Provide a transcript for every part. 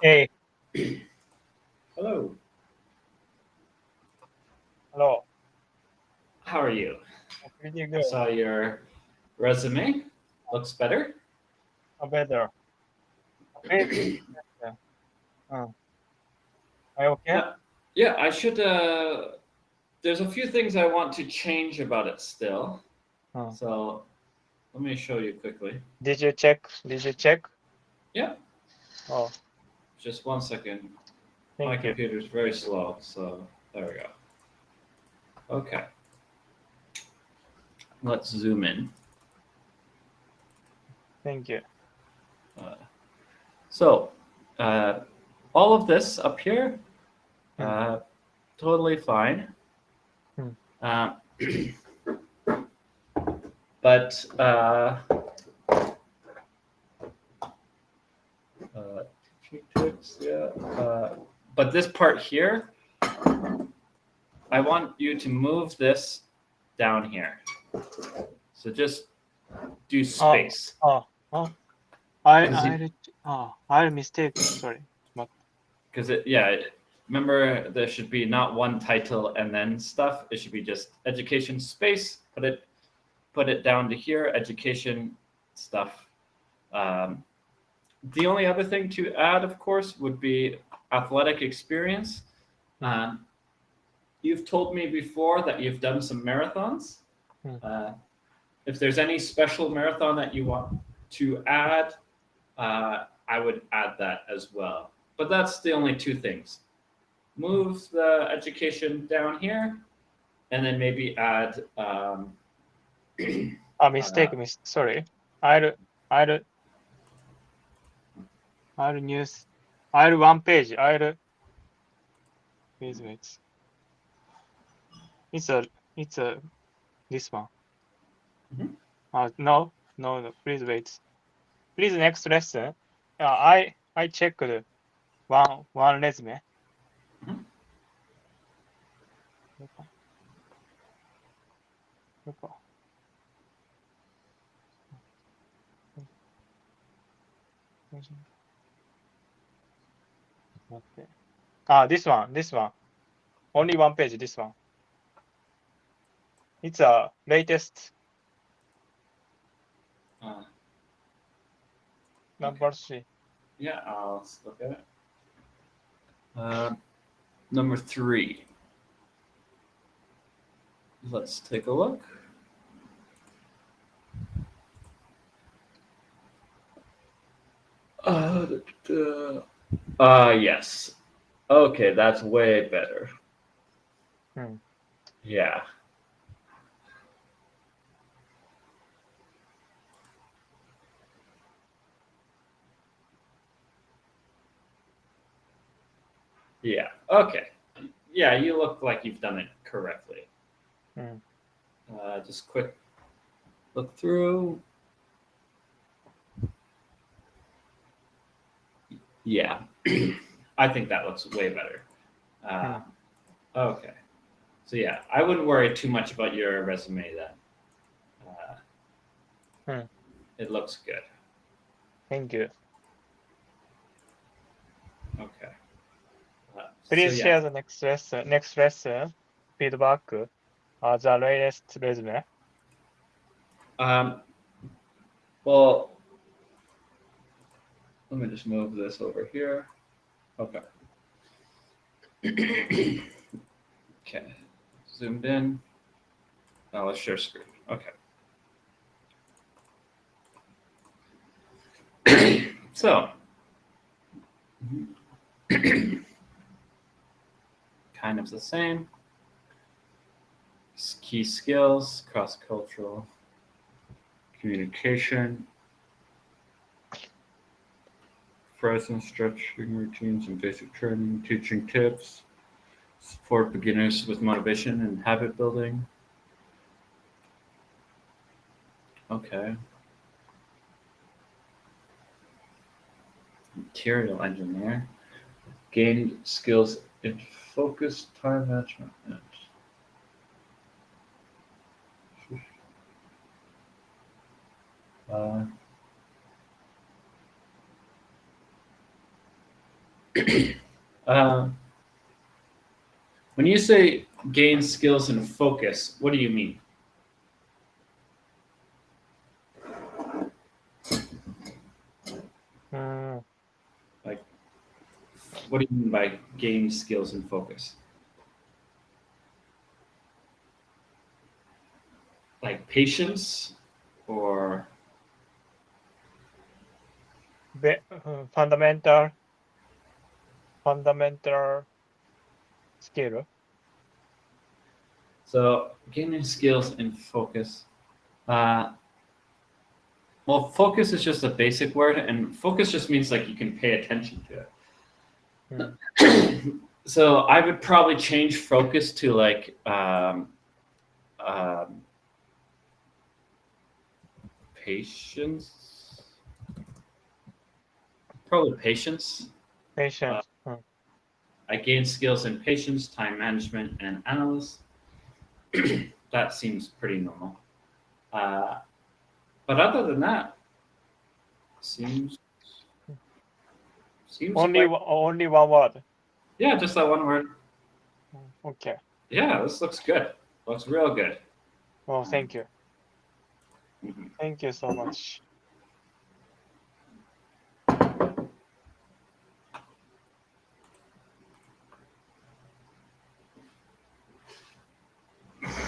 Hey, Hello, hello. how are you? Pretty I good. saw your resume. Looks better. Better. Pretty better. Are you okay? Yeah, yeah. I should. There's a few things I want to change about it still. Uh, So let me show you quickly. did you check? Did you check? Yeah, Oh, just 1 second. My thank you. computer's very slow, so there we go. Okay, let's zoom in. Thank you. Uh, so, uh, all of this up here, Hmm. uh, totally fine. Hmm. Uh, but Uh, yeah. But this part here, I want you to move this down here. So just do Oh, space. oh, oh. I, Because I, I mistake. Sorry, but yeah, remember there should be not one title and then stuff. It should be just education space. Put it down to here, education stuff. Um, the only other thing to add, of course, would be athletic experience. hmm. Um, you've told me before that you've done some marathons. Hmm. Uh, if there's any special marathon that you want to add, I would add that as well. But that's the only two things. Hmm. Move the education down here, and then maybe add. Mistake. Sorry. I'll, I'll, I'll news. I'll one page. Please wait. It's a, it's a this one. Mhm. No, no, no. Please wait. Please next lesson. I checked one resume. Mhm. これか。This one. Only one page, this one. It's a latest Uh, okay. number three. Yeah, I'll look at it. Number 3. Let's take a look. Uh, yes. Okay, that's way better. Hmm. Yeah. Yeah. Okay. Yeah, you look like you've done it correctly. Hmm. Just quick look through. Yeah. I think that looks way better. Hmm. Uh, okay. So yeah, I wouldn't worry too much about your resume then. Uh, Hmm. it looks good. Thank you. Okay. So Please yeah. share the next lesson feedback, the latest resume. Um, well, let me just move this over here. Okay. Okay. Zoomed in. Now let's share screen. Okay. So, kind of the same. Key skills, cross cultural communication, frozen stretching routines and basic training, teaching tips, support beginners with motivation and habit building. Okay. Material engineer, gained skills in focused time management. Uh, When you say gain skills and focus, what do you mean? Like, what do you mean by gain skills and focus? Like patience or fundamental skill. so gaining skills and focus. Well, focus is just a basic word, and focus just means like you can pay attention to it. So I would probably change focus to like patience. Probably patience. Patience. I gained skills in patience, time management, and analysis. That seems pretty normal. But other than that, seems Only quite, only one word. yeah, just that one word. Okay. Yeah, this looks good. Looks real good. Well, thank you. Mhm. Thank you so much.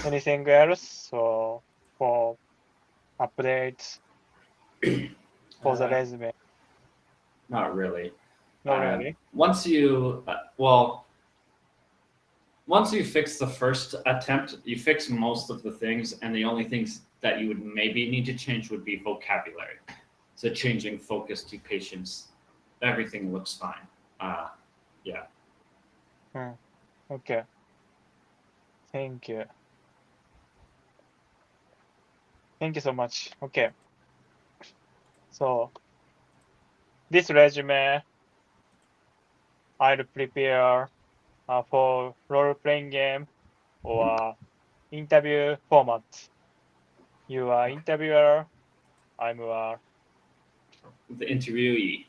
Anything else? So for updates for the resume? Not really. Not really. Once you fix the first attempt, you fix most of the things, and the only things that you would maybe need to change would be vocabulary. So changing focus to patience, everything looks fine. Yeah. Okay. Thank you. Thank you so much. Okay. So this resume I'll prepare for role-playing game or interview format. You are interviewer, I'm a The interviewee.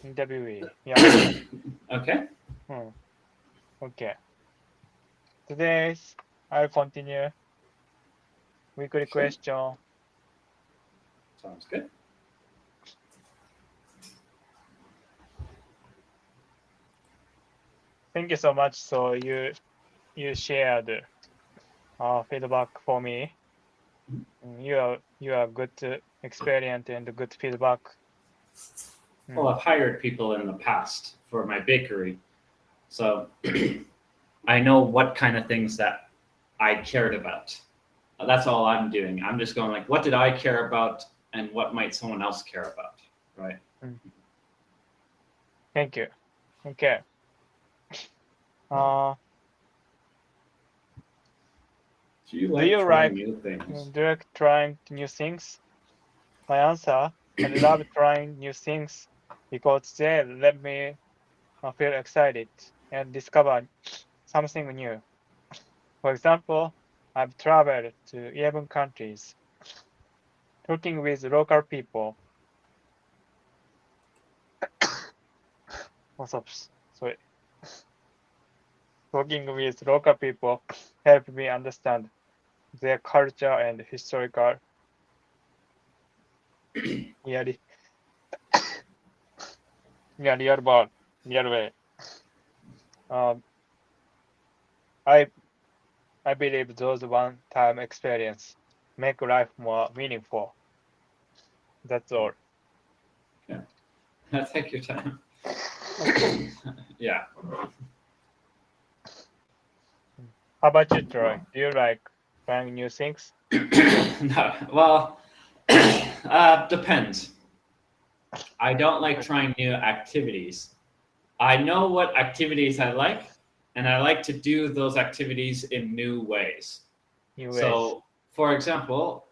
interviewee. Yeah. Okay. Okay. Today's I'll continue weekly Sure. question. Sounds good. Thank you so much. So you shared feedback for me. You are good experience and good feedback. Well, I've hired people in the past for my bakery, so I know what kind of things that I cared about. That's all I'm doing. I'm just going like, what did I care about, and what might someone else care about, right? Thank you. Okay. Do you Do like you trying like new things? trying new things? My answer: I love trying new things because they let me feel excited and discover something new. For example, I've traveled to 11 countries, talking with local people. Also, sorry. Talking with local people helped me understand their culture and historical nearly real way. Um, I I believe those one-time experience make life more meaningful. That's all. Yeah. Take your time. Yeah. How about you, Troy? Do you like trying new things? No, well, depends. I don't like trying new activities. I know what activities I like, and I like to do those activities in new ways. New ways. So, for example,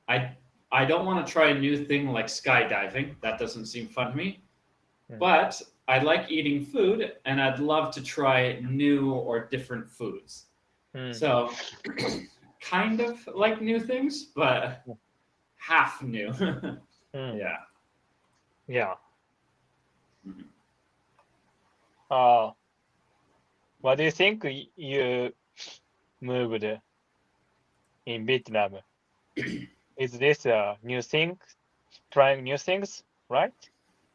I I don't want to try a new thing like skydiving. That doesn't seem fun to me. But I like eating food, and I'd love to try new or different foods. So, kind of like new things, but half new. Yeah. Yeah. Mhm. What do you think you moved in Vietnam? Is this a new thing? Trying new things, right?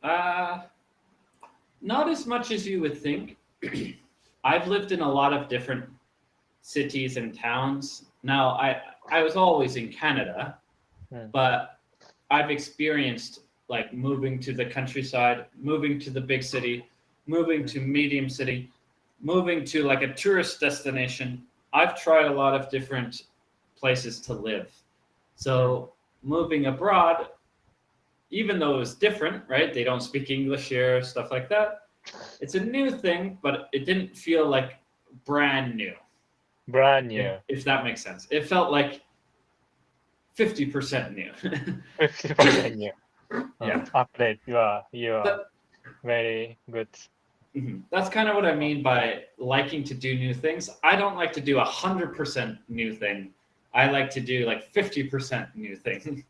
Uh, not as much as you would think. I've lived in a lot of different cities and towns. Now, I was always in Canada, but I've experienced like moving to the countryside, moving to the big city, moving to medium city, moving to like a tourist destination. I've tried a lot of different places to live. So moving abroad, even though it was different, right? They don't speak English here, stuff like that. It's a new thing, but it didn't feel like brand new. Brand new. If that makes sense. It felt like 50% new. 50% new. Yeah. Update. You are That- very good. That's kind of what I mean by liking to do new things. I don't like to do 100% new thing. I like to do like 50% new thing.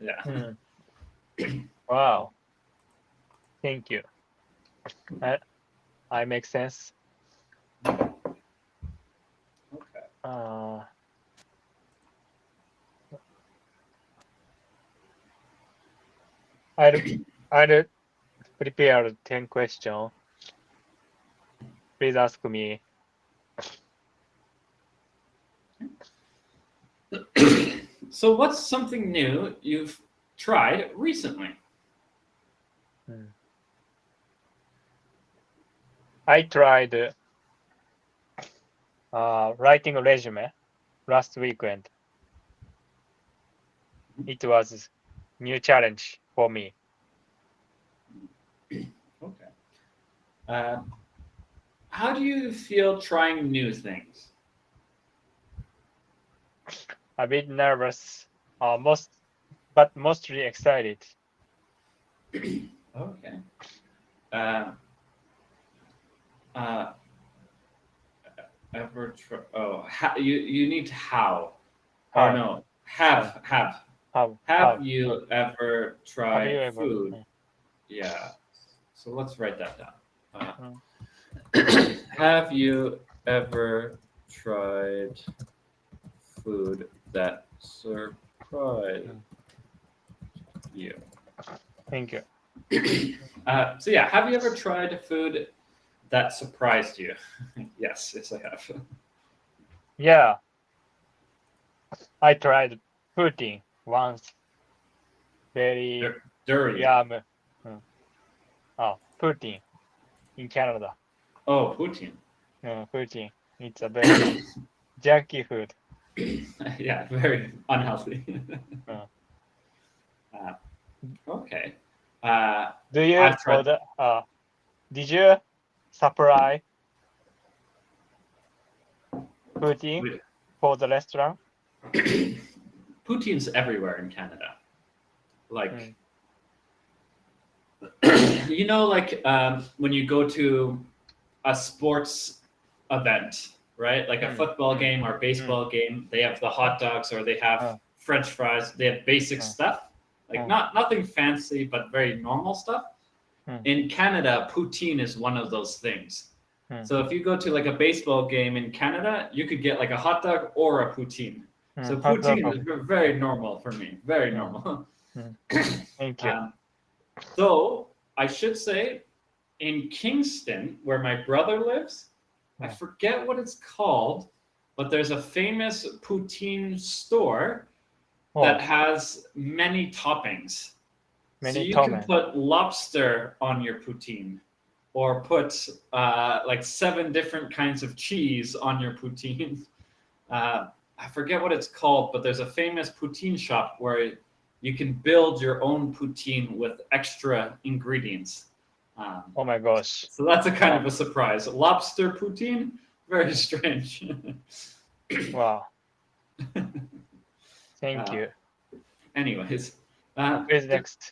Yeah. Wow. Thank you. I make sense. Okay. I'll prepare 10 questions. Please ask me. So what's something new you've tried recently? I tried writing a resume last weekend. It was new challenge for me. Okay. How do you feel trying new things? A bit nervous, but mostly excited. Okay. Ever try? Oh, you need how? How? Or no? Have. How? Have you ever tried Have you ever? food? Yeah. So let's write that down. Mm. Have you ever tried food that surprised you? Thank you. So yeah, have you ever tried food that surprised you? Yes, I have. Yeah, I tried poutine once. Very During. yum. Poutine in Canada. Oh, poutine. Poutine. It's a very junky food. Yeah, very unhealthy. Uh, Okay. Do you I've tried. did you supply poutine for the restaurant? Poutine's everywhere in Canada. Like, like when you go to a sports event, right? Like a football game or baseball game, they have the hot dogs or they have French fries. They have basic stuff, like nothing fancy, but very normal stuff. In Canada, poutine is one of those things. So if you go to like a baseball game in Canada, you could get like a hot dog or a poutine. So poutine is very normal for me. Very normal. Thank you. Though I should say, in Kingston, where my brother lives, I forget what it's called, but there's a famous poutine store that has many toppings. So you can put lobster on your poutine, or put like 7 different kinds of cheese on your poutine. I forget what it's called, but there's a famous poutine shop where you can build your own poutine with extra ingredients. Oh my gosh. So that's a kind of a surprise. Lobster poutine, very strange. Wow. Thank you. Anyways. Who's next?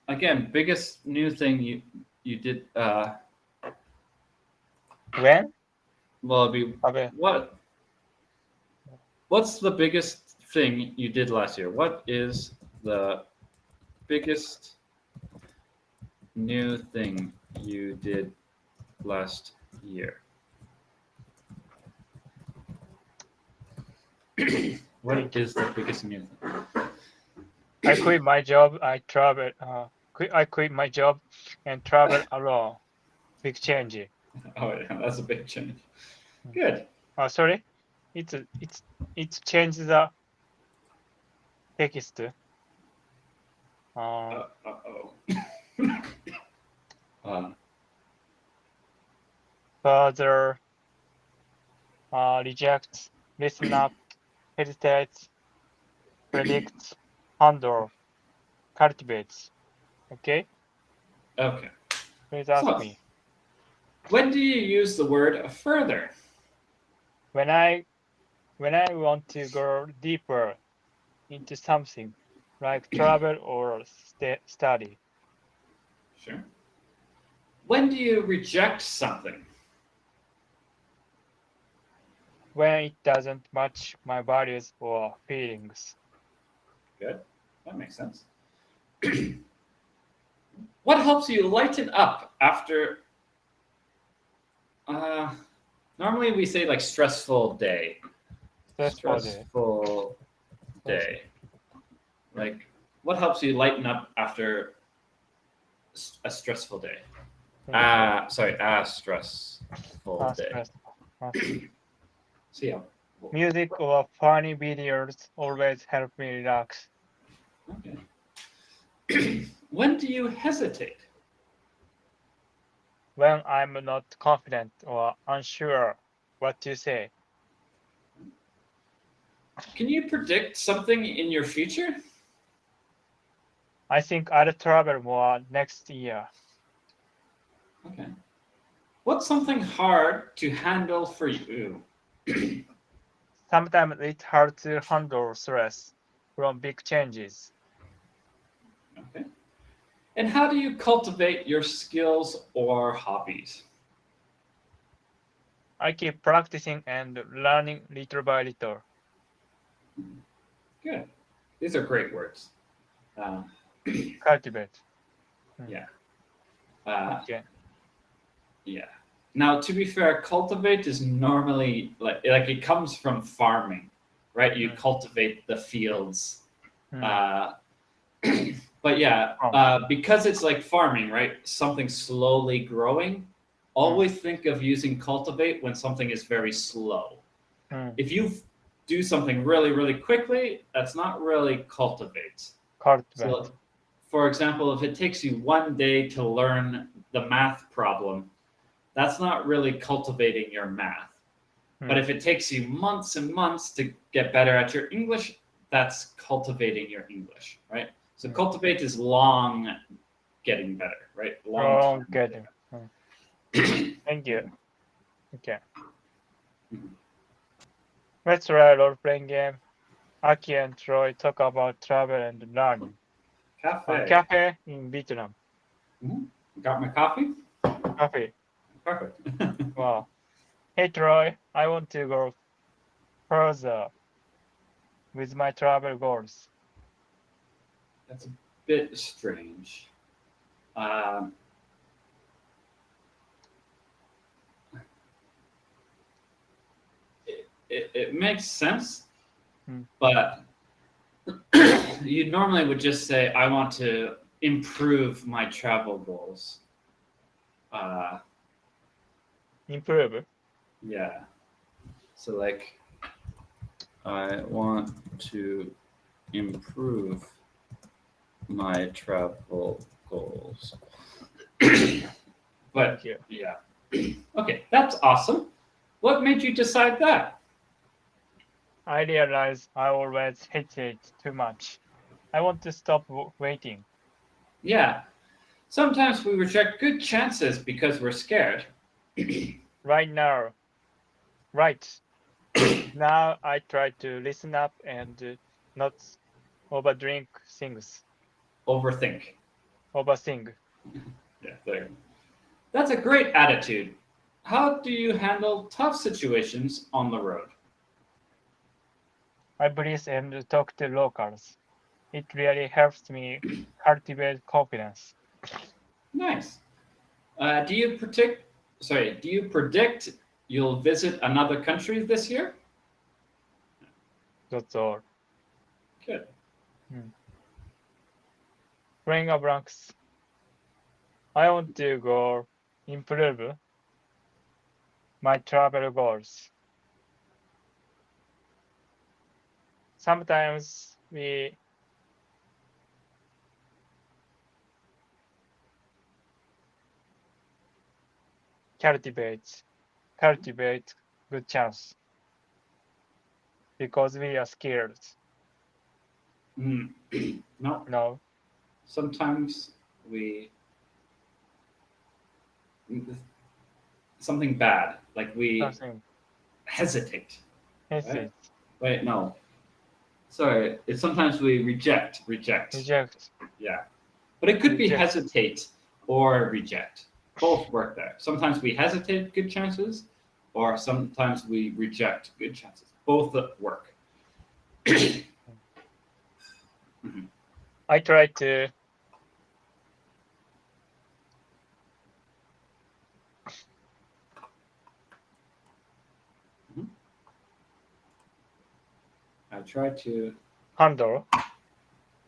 Again, biggest new thing you did. When? Well, it'd be Okay. What's the biggest thing you did last year? What is the biggest new thing you did last year? What is the biggest new thing? I quit my job. I quit my job and travel alone. Big change. Oh, yeah, that's a big change. Good. Sorry, it's changed the text. Uh-oh. Further rejects, listen up, hesitates, predicts, handle, cultivates. Okay, Okay. please ask So, me. when do you use the word further? When I want to go deeper into something, like travel or study. Sure. When do you reject something? When it doesn't match my values or feelings. Good. That makes sense. What helps you lighten up after normally we say like stressful day. Stressful day. Like what helps you lighten up after a stressful day? A stressful day. See ya. Music or funny videos always help me relax. Okay. When do you hesitate? When I'm not confident or unsure what to say. Can you predict something in your future? I think I'll travel more next year. Okay. What's something hard to handle for you? Sometimes it's hard to handle stress from big changes. Okay. And how do you cultivate your skills or hobbies? I keep practicing and learning little by little. Good. These are great words. Cultivate. Yeah. Okay. Yeah. Now, to be fair, cultivate is normally like it comes from farming, right? You cultivate the fields. But yeah, because it's like farming, right? Something slowly growing. Always think of using cultivate when something is very slow. If you do something really, really quickly, that's not really cultivate. So, for example, if it takes you one day to learn the math problem, that's not really cultivating your math. But if it takes you months and months to get better at your English, that's cultivating your English, right? So cultivate is long getting better, right? Long getting. Thank you. Okay. Let's try a role-playing game. Aki and Troy talk about travel and learning. Cafe in Vietnam. Got my coffee? Cafe. Perfect. Wow. Hey Troy, I want to go further with my travel goals. That's a bit strange. It makes sense, but you normally would just say, I want to improve my travel goals. Improve? Yeah. So, like, I want to improve my travel goals. But, yeah. Okay, that's awesome. What made you decide that? I realize I always hesitate too much. I want to stop waiting. Yeah. Sometimes we reject good chances because we're scared. Right now, right now, I try to listen up and not overdrink things. Overthink. Overthink. Yeah, there. That's a great attitude. How do you handle tough situations on the road? I breathe and talk to locals. It really helps me cultivate confidence. Nice. Do you predict you'll visit another country this year? That's all. Good. Playing a blanks. I want to go improve my travel goals. Sometimes we cultivate good chance because we are scared. No. No, Sometimes something bad, like we something hesitate. hesitate, Wait, no. Sorry, it's sometimes we reject. reject. Yeah. But it could be Reject. hesitate or reject. Both work there. Sometimes we hesitate, good chances, or sometimes we reject, good chances. Both work. I try to I try to handle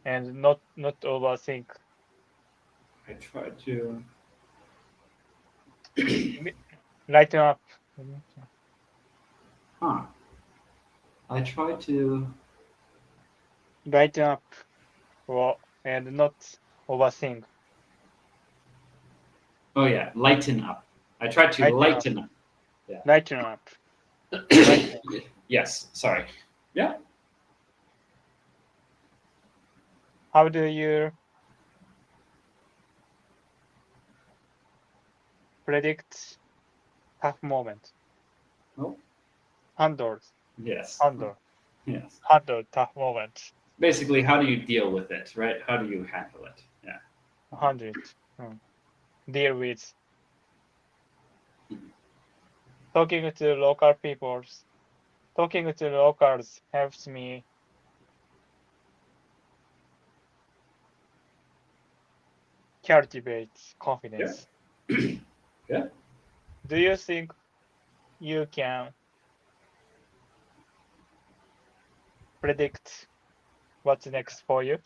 and not overthink. I try to Lighten up. I try to Lighten up and not overthink. Oh yeah, lighten up. I try to lighten up. Yeah. Lighten up. Yes, sorry. Yeah. How do you predict tough moment? Oh. Handle Yes. Yes. handle tough moment. Basically, how do you deal with it, right? How do you handle it? Yeah. Handle it. Deal with. Talking to locals helps me cultivate confidence. Yeah. Do you think you can predict what's next for you?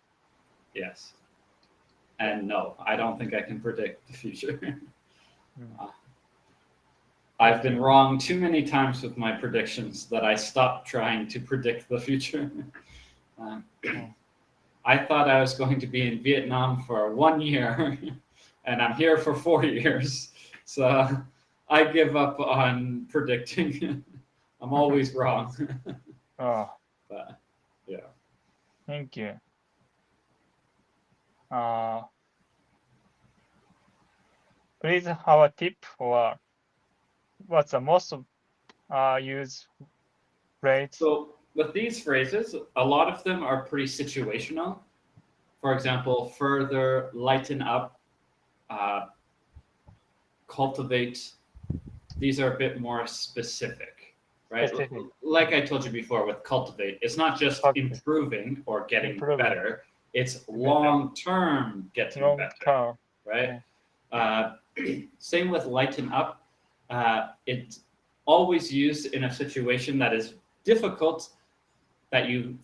Yes. And no, I don't think I can predict the future. I've been wrong too many times with my predictions that I stopped trying to predict the future. I thought I was going to be in Vietnam for 1 year, and I'm here for 4 years. So I give up on predicting. I'm always wrong. Oh, But, yeah. thank you. Please have a tip or what's the most used phrase? So with these phrases, a lot of them are pretty situational. For example, further, lighten up, cultivate. These are a bit more specific, right? Specific. Like I told you before with cultivate, it's not just improving or getting better, it's long-term getting better, right? Yeah. Same with lighten up. It's always used in a situation that is difficult, that you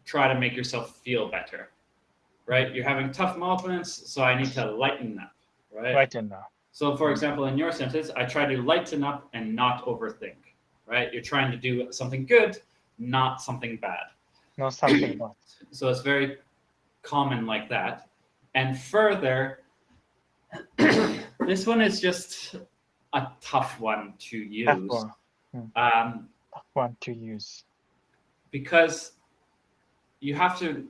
try to make yourself feel better, right? You're having tough moments, so I need to lighten up, right? Lighten up. So, for example, in your sentence, I try to lighten up and not overthink, right? You're trying to do something good, not something bad. Not something bad. So it's very common like that. And further, this one is just a tough one to use. Tough one to use. Because you have to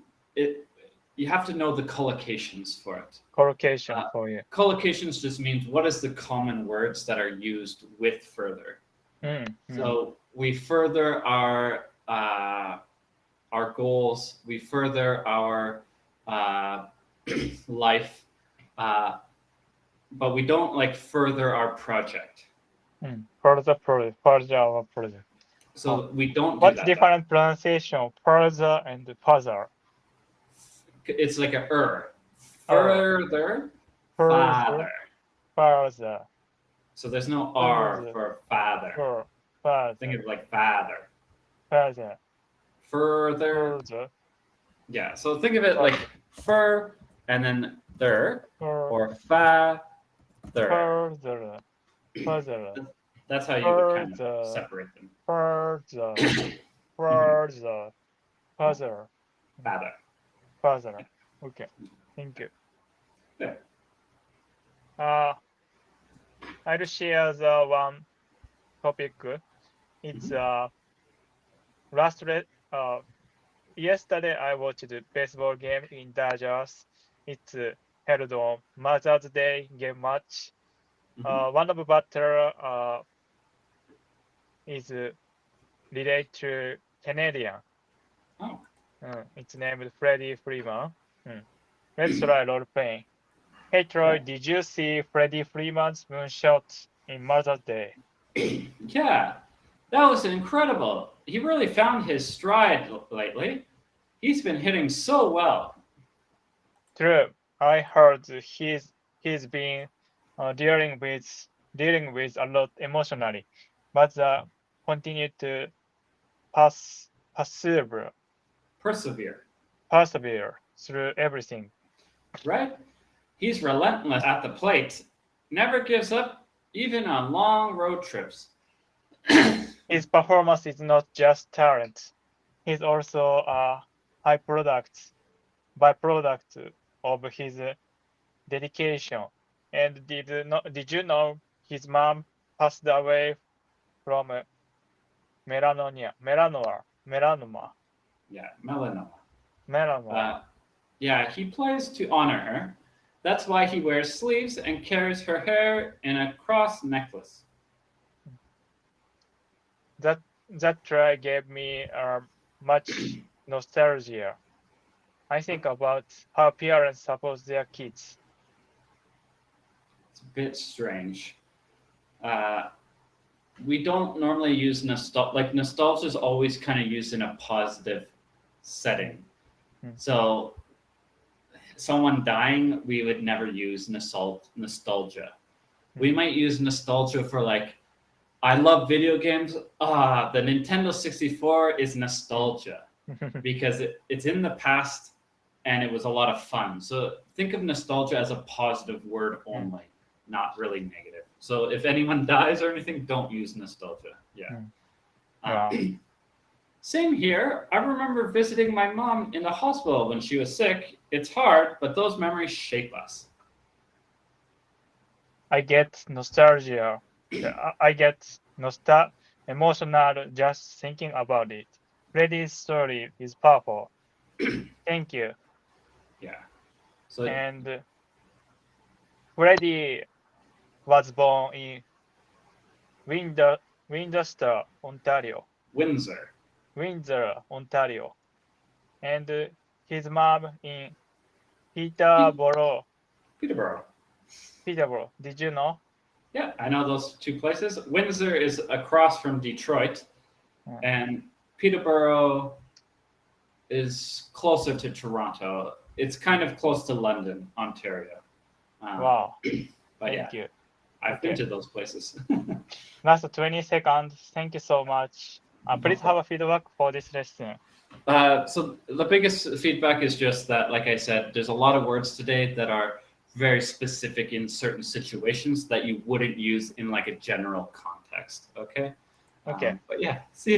know the collocations for it. Collocation for you. Collocations just means what is the common words that are used with further. So we further our goals, we further our life, but we don't further our project. Further our project. So we don't do What's that. different pronunciation of further and further? It's like a further, Father. Father. So there's no R for father. Father. Think of it like father. Father. Further. Further. Yeah. So think of it like fur and then there or father. Further. Further. That's how you would kind of separate them. Further. Further. Further. Father. Further. Okay. Thank you. Yeah. I'll share the one topic. It's yesterday I watched a baseball game in Dodgers. It's held on Mother's Day game match. One of the batter is related to Canadian. Oh. It's named Freddie Freeman. Let's try role playing. Hey Troy, did you see Freddie Freeman's moonshot in Mother's Day? Yeah, that was incredible. He really found his stride lately. He's been hitting so well. True. I heard he's been dealing with a lot emotionally, but continued to persevere Persevere, through everything. right? He's relentless at the plate, never gives up, even on long road trips. His performance is not just talent; he's also a byproduct of his dedication. And did you know his mom passed away from melanoma? Yeah, melanoma. Melanoma. Yeah, he plays to honor her. That's why he wears sleeves and carries her hair in a cross necklace. That try gave me much nostalgia. I think about how parents support their kids. It's a bit strange. We don't normally use nostalgia. Like nostalgia is always kind of used in a positive setting. So someone dying, we would never use nostalgia. We might use nostalgia for like, I love video games. The Nintendo 64 is nostalgia because it's in the past and it was a lot of fun. So think of nostalgia as a positive word only, not really negative. So if anyone dies or anything, don't use nostalgia. Yeah. Wow. Same here. I remember visiting my mom in the hospital when she was sick. It's hard, but those memories shape us. I get nostalgia. I get emotional just thinking about it. Freddie's story is powerful. Thank you. Yeah. So And Freddie was born in Winchester, Ontario. Windsor. Windsor, Ontario. And his mom in Peterborough. Peterborough. Peterborough. Did you know? Yeah, I know those two places. Windsor is across from Detroit, and Peterborough is closer to Toronto. It's kind of close to London, Ontario. Wow. But Thank you. I've been to those places. Last 20 seconds. Thank you so much. Please have a feedback for this lesson. So the biggest feedback is just that, like I said, there's a lot of words today that are very specific in certain situations that you wouldn't use in like a general context. Okay. Okay. But yeah, see you.